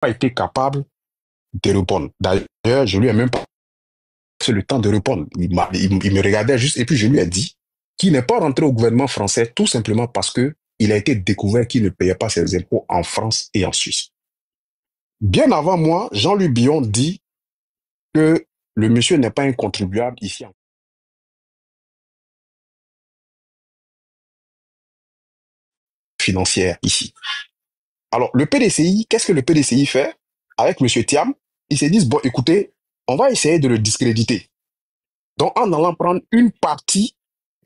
pas été capable de répondre. D'ailleurs, je lui ai même pas fait le temps de répondre. Il me regardait juste et puis je lui ai dit qu'il n'est pas rentré au gouvernement français tout simplement parce que il a été découvert qu'il ne payait pas ses impôts en France et en Suisse. Bien avant moi, Jean-Louis Billon dit que le monsieur n'est pas un contribuable ici en financière ici. Alors, le PDCI, qu'est-ce que le PDCI fait avec monsieur Thiam? Ils se disent, bon, écoutez, on va essayer de le discréditer. Donc, en allant prendre une partie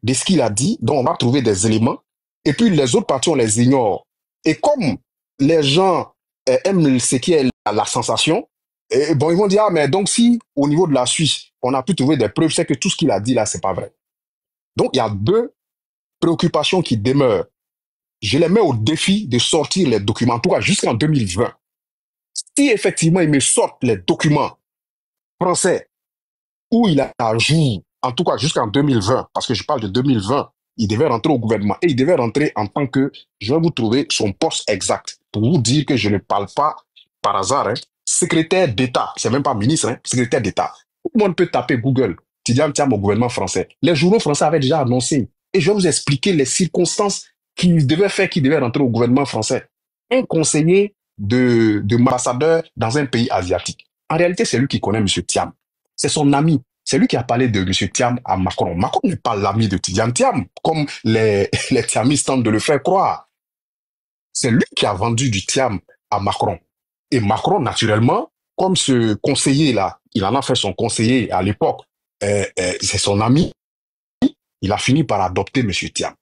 de ce qu'il a dit, donc on va trouver des éléments, et puis les autres parties, on les ignore. Et comme les gens aiment ce qui est la sensation, et bon, ils vont dire, ah, mais donc si au niveau de la Suisse, on a pu trouver des preuves, c'est que tout ce qu'il a dit là, c'est pas vrai. Donc, il y a deux préoccupations qui demeurent. Je les mets au défi de sortir les documents, en tout cas jusqu'en 2020. Si effectivement ils me sortent les documents français où il a à jour, en tout cas jusqu'en 2020, parce que je parle de 2020, il devait rentrer au gouvernement et il devait rentrer en tant que, je vais vous trouver son poste exact pour vous dire que je ne parle pas par hasard, hein, secrétaire d'État, c'est même pas ministre, hein, secrétaire d'État. Tout le monde peut taper Google, Tidjane Thiam au gouvernement français. Les journaux français avaient déjà annoncé et je vais vous expliquer les circonstances qu'il devait faire, qu'il devait rentrer au gouvernement français. Un conseiller de ambassadeur dans un pays asiatique. En réalité, c'est lui qui connaît M. Thiam. C'est son ami. C'est lui qui a parlé de M. Thiam à Macron. Macron n'est pas l'ami de Tidjane Thiam, comme les Thiamistes tentent de le faire croire. C'est lui qui a vendu du Thiam à Macron. Et Macron, naturellement, comme ce conseiller-là, il en a fait son conseiller à l'époque, c'est son ami, il a fini par adopter M. Thiam.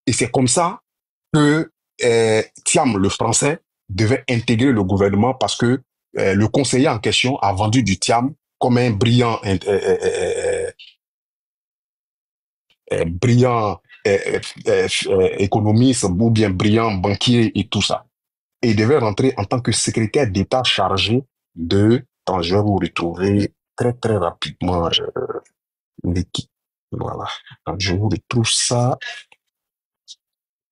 Et c'est comme ça que Thiam, le français, devait intégrer le gouvernement parce que le conseiller en question a vendu du Thiam comme un brillant économiste ou bien brillant banquier et tout ça. Et il devait rentrer en tant que secrétaire d'État chargé de... Attends, je vais vous retrouver très très rapidement l'équipe. Voilà. Donc, je vous retrouve ça.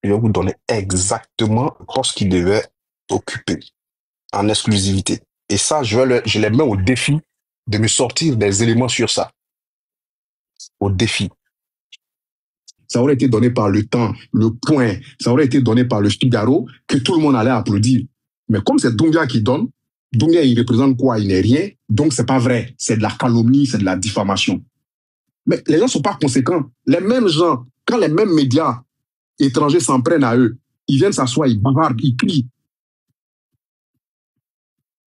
Je vais vous donner exactement le poste qu'il devait occuper en exclusivité. Et ça, je les mets au défi de me sortir des éléments sur ça. Au défi. Ça aurait été donné par le Temps, le Point, ça aurait été donné par le Figaro, que tout le monde allait applaudir. Mais comme c'est Doumbia qui donne, Doumbia, il représente quoi? Il n'est rien. Donc, c'est pas vrai. C'est de la calomnie, c'est de la diffamation. Mais les gens sont pas conséquents. Les mêmes gens, quand les mêmes médias étrangers s'en prennent à eux, ils viennent s'asseoir, ils bavardent, ils crient.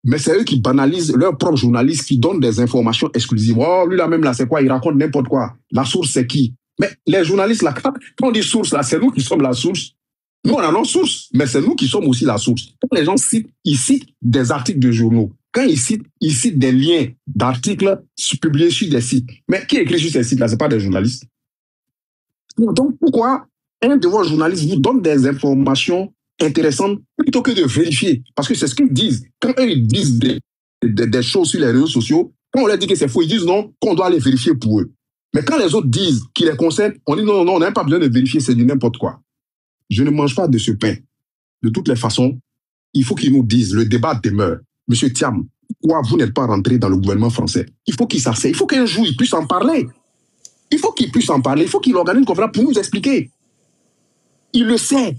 Mais c'est eux qui banalisent leurs propres journalistes, qui donnent des informations exclusives. Oh, lui là même là, c'est quoi? Il raconte n'importe quoi. La source, c'est qui? Mais les journalistes là, quand on dit source là, c'est nous qui sommes la source. Nous, on a nos sources, mais c'est nous qui sommes aussi la source. Quand les gens citent, ils citent des articles de journaux. Quand ils citent des liens d'articles publiés sur des sites. Mais qui écrit sur ces sites-là? Ce n'est pas des journalistes. Donc, pourquoi un de vos journalistes vous donne des informations intéressantes plutôt que de vérifier? Parce que c'est ce qu'ils disent. Quand eux, ils disent des choses sur les réseaux sociaux, quand on leur dit que c'est faux, ils disent non, qu'on doit les vérifier pour eux. Mais quand les autres disent qu'ils les concernent, on dit non, on n'a pas besoin de vérifier, c'est du n'importe quoi. Je ne mange pas de ce pain. De toutes les façons, il faut qu'ils nous disent, le débat demeure. Monsieur Thiam, pourquoi vous n'êtes pas rentré dans le gouvernement français? Il faut qu'il s'asseye, il faut qu'un jour il puisse en parler. Il faut qu'il puisse en parler, il faut qu'il organise une conférence pour nous expliquer. Il le sait.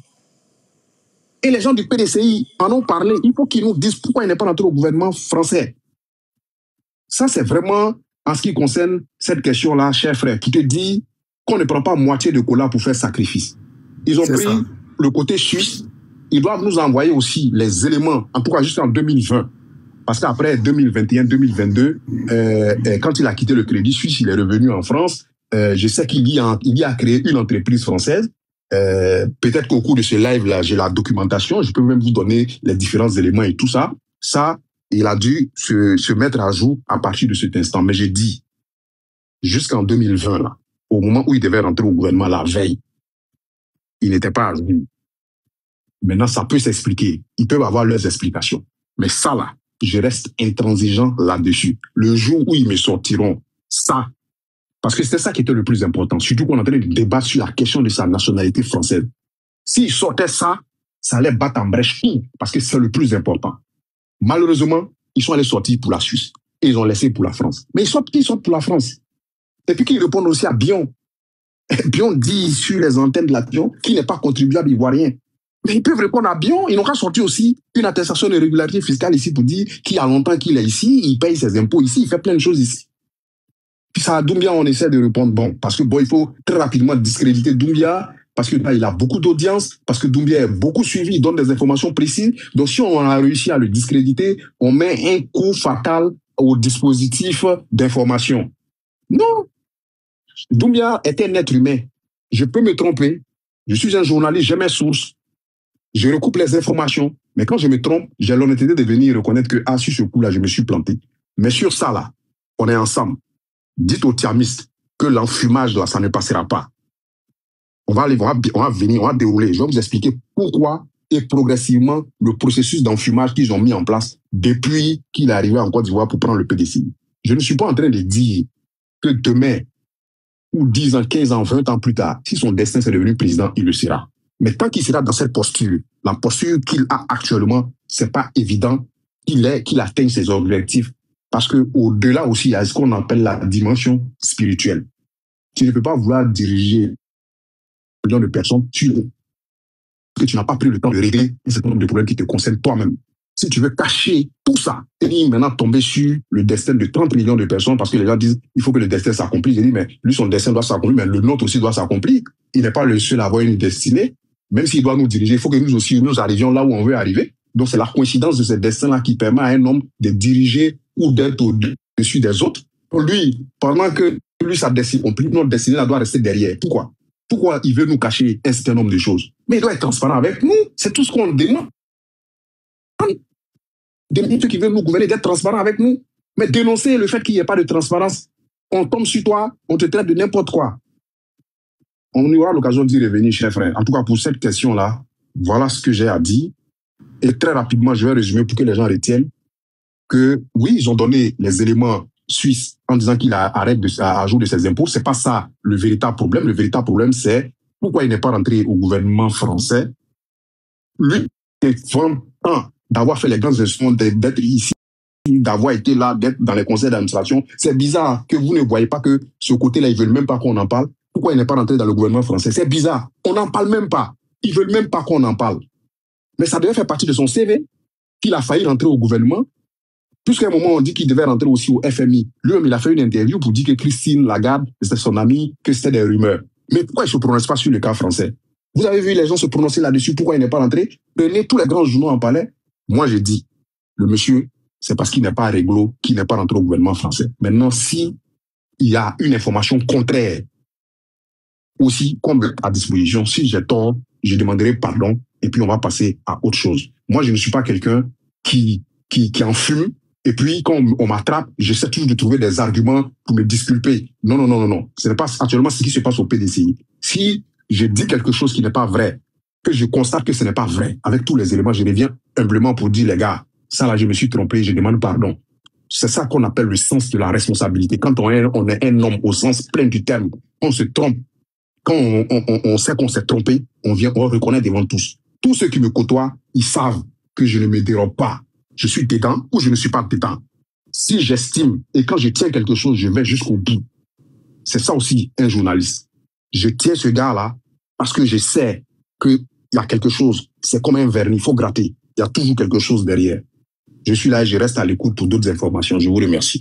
Et les gens du PDCI en ont parlé. Il faut qu'ils nous disent pourquoi il n'est pas rentré au gouvernement français. Ça, c'est vraiment en ce qui concerne cette question-là, cher frère, qui te dit qu'on ne prend pas moitié de cola pour faire sacrifice. Ils ont pris le côté suisse. Ils doivent nous envoyer aussi les éléments, en tout cas jusqu'en 2020. Parce qu'après 2021-2022, quand il a quitté le Crédit Suisse, il est revenu en France. Je sais qu'il y a créé une entreprise française. Peut-être qu'au cours de ce live-là, j'ai la documentation. Je peux même vous donner les différents éléments et tout ça. Ça, il a dû se mettre à jour à partir de cet instant. Mais j'ai dit, jusqu'en 2020, là, au moment où il devait rentrer au gouvernement la veille, il n'était pas à jour. Maintenant, ça peut s'expliquer. Ils peuvent avoir leurs explications. Mais ça, là, je reste intransigeant là-dessus. Le jour où ils me sortiront ça, parce que c'était ça qui était le plus important, surtout qu'on est en train de débattre sur la question de sa nationalité française. S'ils sortaient ça, ça allait battre en brèche tout, parce que c'est le plus important. Malheureusement, ils sont allés sortir pour la Suisse. Et ils ont laissé pour la France. Mais ils sortent pour la France. Et puis qu'ils répondent aussi à Bion. Bion dit sur les antennes de la Bion qu'il n'est pas contribuable ivoirien. Mais ils peuvent répondre à Bion. Ils n'ont qu'à sortir aussi une attestation de régularité fiscale ici pour dire qu'il y a longtemps qu'il est ici, il paye ses impôts ici, il fait plein de choses ici. Puis ça, à Doumbia, on essaie de répondre, bon, parce que bon, il faut très rapidement discréditer Doumbia, parce que là, il a beaucoup d'audience, parce que Doumbia est beaucoup suivi, il donne des informations précises. Donc, si on a réussi à le discréditer, on met un coup fatal au dispositif d'information. Non. Doumbia est un être humain. Je peux me tromper. Je suis un journaliste, j'ai mes sources. Je recoupe les informations. Mais quand je me trompe, j'ai l'honnêteté de venir reconnaître que, sur ce coup-là, je me suis planté. Mais sur ça, là, on est ensemble. Dites aux tiamistes que l'enfumage, là, ça ne passera pas. On va venir, on va dérouler. Je vais vous expliquer pourquoi et progressivement le processus d'enfumage qu'ils ont mis en place depuis qu'il est arrivé en Côte d'Ivoire pour prendre le PDCI. Je ne suis pas en train de dire que demain, ou 10 ans, 15 ans, 20 ans plus tard, si son destin c'est devenu président, il le sera. Mais tant qu'il sera dans cette posture, la posture qu'il a actuellement, c'est pas évident qu'il atteigne ses objectifs. Parce que au-delà aussi, il y a ce qu'on appelle la dimension spirituelle. Tu ne peux pas vouloir diriger un million de personnes, que tu n'as pas pris le temps de régler un certain nombre de problèmes qui te concernent toi-même. Si tu veux cacher tout ça, et maintenant tomber sur le destin de 30 millions de personnes, parce que les gens disent il faut que le destin s'accomplisse. J'ai dit, mais lui, son destin doit s'accomplir, mais le nôtre aussi doit s'accomplir. Il n'est pas le seul à avoir une destinée. Même s'il doit nous diriger, il faut que nous aussi, nous arrivions là où on veut arriver. Donc, c'est la coïncidence de ce destin-là qui permet à un homme de diriger ou d'être au-dessus des autres. Pour lui, pendant que lui, sa destinée, notre destinée, là, doit rester derrière. Pourquoi? Pourquoi il veut nous cacher un certain nombre de choses? Mais il doit être transparent avec nous. C'est tout ce qu'on demande. Des ceux qui veulent nous gouverner, d'être transparents avec nous. Mais dénoncer le fait qu'il n'y ait pas de transparence, on tombe sur toi, on te traite de n'importe quoi. On aura l'occasion d'y revenir, chers frères. En tout cas, pour cette question-là, voilà ce que j'ai à dire. Et très rapidement, je vais résumer pour que les gens retiennent que, oui, ils ont donné les éléments suisses en disant qu'il arrête à jour de ses impôts. C'est pas ça le véritable problème. Le véritable problème, c'est pourquoi il n'est pas rentré au gouvernement français. Lui, est vraiment d'avoir fait les grands instruments, d'être ici, d'avoir été là, d'être dans les conseils d'administration. C'est bizarre que vous ne voyez pas que ce côté-là, ils veulent même pas qu'on en parle. Pourquoi il n'est pas rentré dans le gouvernement français? C'est bizarre. On n'en parle même pas. Ils veulent même pas qu'on en parle. Mais ça devait faire partie de son CV, qu'il a failli rentrer au gouvernement. Puisqu'à un moment, on dit qu'il devait rentrer aussi au FMI. Lui-même, il a fait une interview pour dire que Christine Lagarde, c'était son amie, que c'était des rumeurs. Mais pourquoi il ne se prononce pas sur le cas français? Vous avez vu les gens se prononcer là-dessus, pourquoi il n'est pas rentré? Prenez tous les grands journaux en parlaient. Moi, j'ai dit, le monsieur, c'est parce qu'il n'est pas réglo, qu'il n'est pas rentré au gouvernement français. Maintenant, si il y a une information contraire, aussi, comme à disposition, si j'ai tort, je demanderai pardon, et puis on va passer à autre chose. Moi, je ne suis pas quelqu'un qui en fume, et puis quand on m'attrape, j'essaie toujours de trouver des arguments pour me disculper. Non. Ce n'est pas actuellement ce qui se passe au PDCI. Si je dis quelque chose qui n'est pas vrai, que je constate que ce n'est pas vrai, avec tous les éléments, je reviens humblement pour dire, les gars, ça là, je me suis trompé, je demande pardon. C'est ça qu'on appelle le sens de la responsabilité. Quand on est un homme au sens plein du terme, on se trompe. Quand on sait qu'on s'est trompé, on reconnaît devant tous. Tous ceux qui me côtoient, ils savent que je ne me dérobe pas. Je suis dedans ou je ne suis pas dedans. Si j'estime et quand je tiens quelque chose, je vais jusqu'au bout. C'est ça aussi un journaliste. Je tiens ce gars-là parce que je sais qu'il y a quelque chose. C'est comme un vernis, il faut gratter. Il y a toujours quelque chose derrière. Je suis là et je reste à l'écoute pour d'autres informations. Je vous remercie.